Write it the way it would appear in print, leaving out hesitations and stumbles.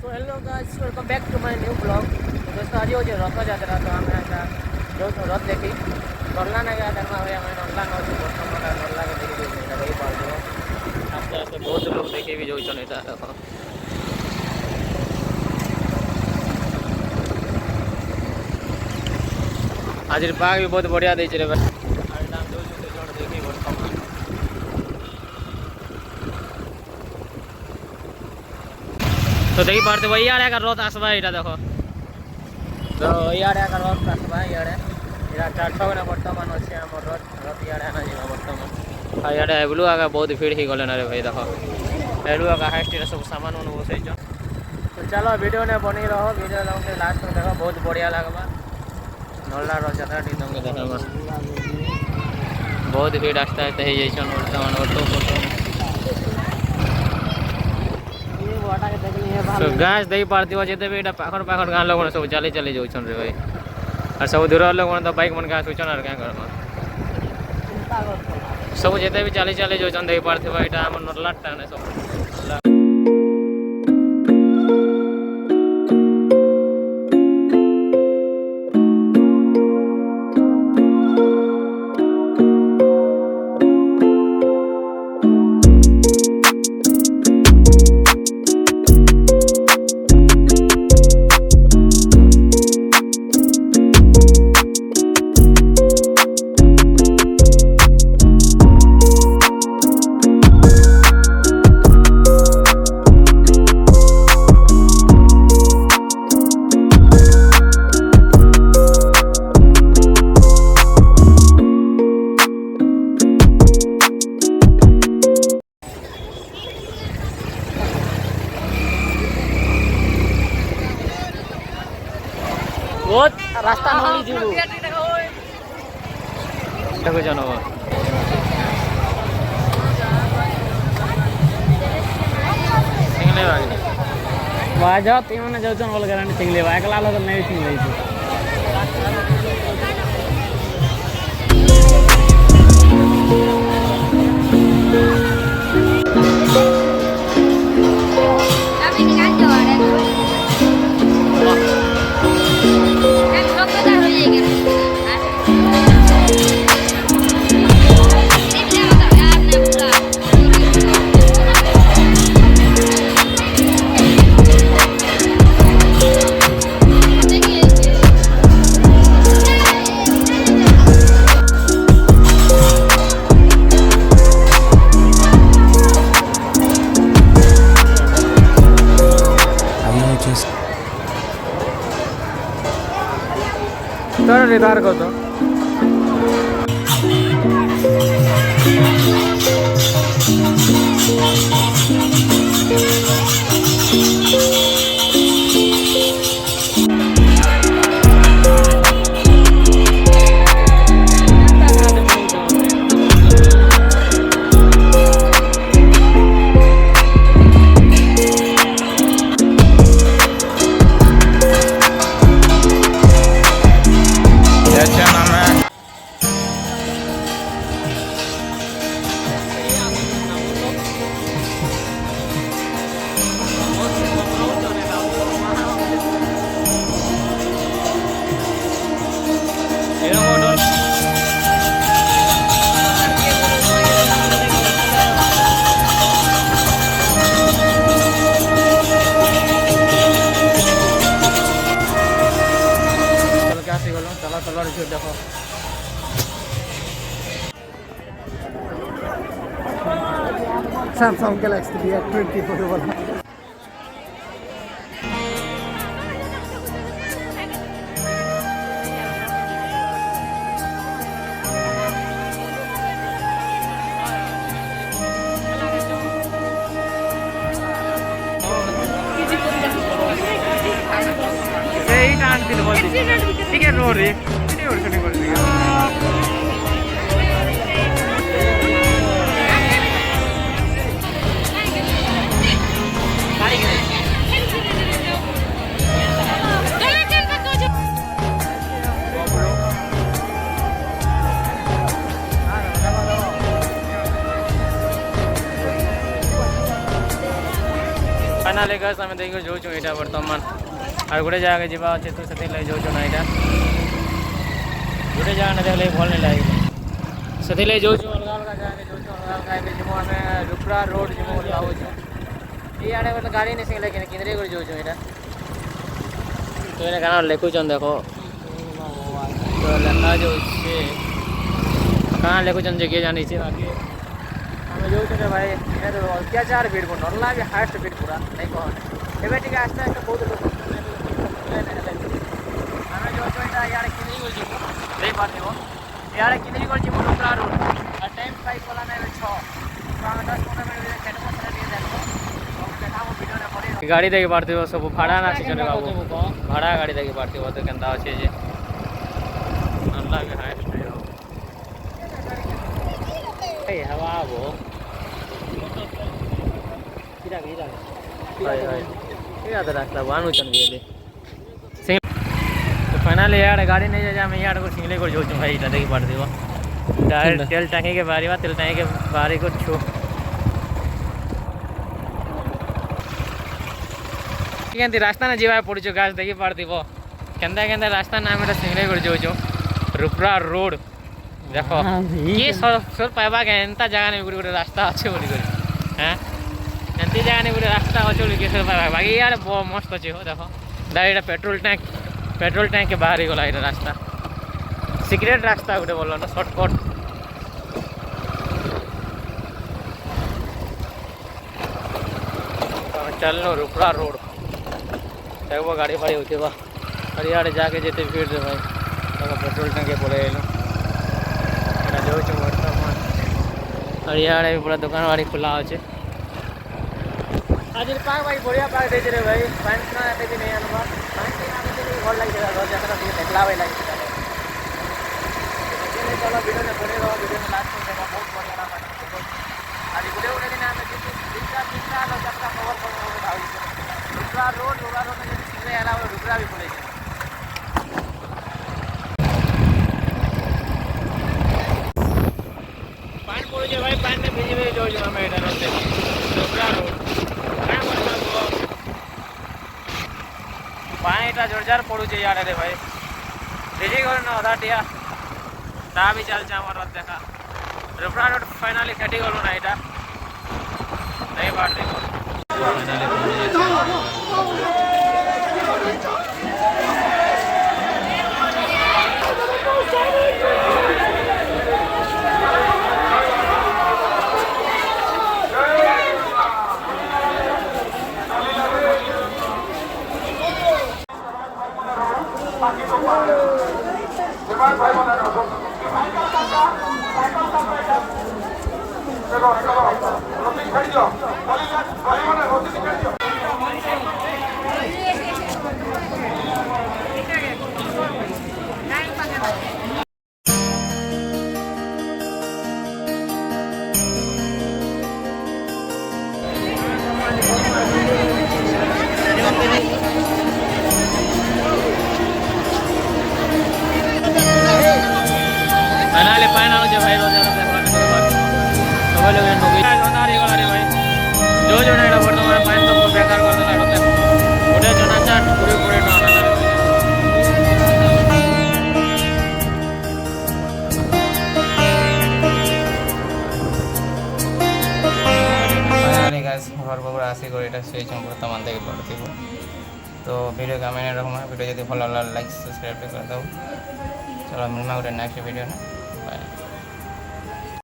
तो hello guys, welcome back to my new blog. तो दोस्तों आज होचे रथयात्रा, तो आम जो रथ देखी नर्ला ना गया धर्मा हुआ मैं नर्ला नौ बर्तमान नर्ला के देखी देखी पार्टी आस्ते आस्ते बहुत लोग देखी भी जो देखो आज पाग भी बहुत बढ़िया देचे रे भाई। देखी बर्तमान तो देखी पारते भाई यार का रथ आसबा ये देखो, तो इे का रथ आसबा इे चार छः बर्तमान अच्छे आम रथ रथ इे आना जा बर्तमान हाँ इे एब्लू आगे बहुत भीड़ हो गले ना रे भाई। देखो एब्लू आगे हाइस्ट सब सामान मान बसई। तो चलो वीडियो ने बनी रहो, वीडियो लगे लास्ट में देखो बहुत बढ़िया लगवा नल्ला रथ यात्रा टी तुमके देखा बहुत भीड़ आस्ते आस्ते हो जाए बर्तमान ऑटो फोटो गाछ दे पारती जेते भी पाखर पाखर गाँव लोग सब चली चली जाऊन रे भाई, और सब दूर लोग तो बाइक मन गाँव सोचन और क्या करना सब जेते भी चली चली जाऊन दे पारती यहाँ आम नर्ला टाने सब। बहुत रास्ता नली जीवो देखो जानो सिंगले वागे बाजा तीन ने जाउछन बोल गारंटी सिंगले एकला लोग नहीं सिंगले तर निर्धार करतो देखो Samsung Galaxy S24 वाला ठीक है रो रे और छुट्टी कर दिया फाइनली गाइस आमे देखि जोचु एटा वर्तमान आर गोटे जगह जीवा अछि तो सेते ले जोचु ना एटा गोटे जगह ना देखले भल नै लागिले सेते ले जोचु अलगा अलगा जगह जोचु अलगा अलगा के जिमो आमे रुपरा रोड जिमो लाउछु ई आडे मतलब गाड़ी नै सिंगले के केंद्रीय कर जोचु एटा तो एने गाना लेखु चन देखो तो लखा जो छे कहां लेखु चन जे के जानि छे बाकी हमें जो रे भाई ये तो अत्याचार भीड़ को नरला भी हाईएस्ट भीड़ पूरा नहीं कहो एबे ठीक आस्ते आस्ते बहुत लोग हमें जो एटा यार किनरी गोल जीमो देख पाते हो यार किनरी गोल जीमो रुपरा रोड और टाइम बाइक वाला ने 6 तो हम 10-15 मिनट में खेत में नहीं देखो देखा वो वीडियो ने पड़े गाड़ी देखे पाते हो सब भाड़ा ना चले बाबू भाड़ा गाड़ी देखे पाते हो तो केंदा अछि जे नरला भी हाईएस्ट ए हवा वो किरा तो रास्ता वानु चन गेले तो फाइनली यार गाड़ी नहीं जा मैं यार को सिंगले को जोचू भाई इटा देखि पड़ देबो डायरेक्ट तेल टांकी के बारी बा तेल टांकी के बारी को छो केंती रास्ता ना जीवा पड़छो गाछ देखि पड़ देबो केंदा केंदा रास्ता ना मेरा सिंगले को जोचो रुपरा रोड देखो ये सर पाइबा के एंता जगह ने गुडी रास्ता अच्छे बोली कर हैं एंती जगह ने गुडी रास्ता अच्छे बोली के सर पाइबा बाकी यार बहुत मस्त अच्छे हो देखो डायरेक्ट पेट्रोल टैंक के बाहर ही गला इटा रास्ता सिक्रेट रास्ता गुटे बोलो ना शॉर्टकट चलनो रुपरा रोड देखो गाड़ी फाड़ी होती बा और यार जाके जेते भीड़ रे भाई देखो पेट्रोल टैंक के बोले एलो और यार पूरा दुकान वाड़ी खुला अच्छे आज पाक भाई बढ़िया पाक दे रे भाई पैंट ना आते भी नहीं अनुभव पैंट ना आते भी भल लग जाएगा रोज जकरा भी देखलावे लग जाएगा चलो वीडियो ने बने रहो वीडियो में लास्ट में देखो बहुत बढ़िया लगा आज वीडियो उड़े दिन में तीन लोग जकरा कवर कर रुपरा रोड में सिंगले अलावा रुपरा भी बोले भाई पानी में भिजे जो हमें इधर होते पानी इटा जोरजार पड़ुचे यार रे भाई भिजी गल ना अधा टिया ता भी चलছে আমার দেখা रुपरा रोड फाइनली खेटी गलो ना इटा नहीं बात देखो फाइनली फाइनल जो भाई रोज सब लोग भाई जो जो ना बर्तमान पानी तो बेकार कर देला गोटे जना चाट पूरे पूरे ना गाइस घर पर आसी कर एटा स्विच हम वर्तमान देख पड़थिबो तो वीडियो का मैंने रखमा वीडियो यदि भल लाइक सब्सक्राइब कर दो चलो मिलमा गोटे नेक्स्ट वीडियो ना बाय।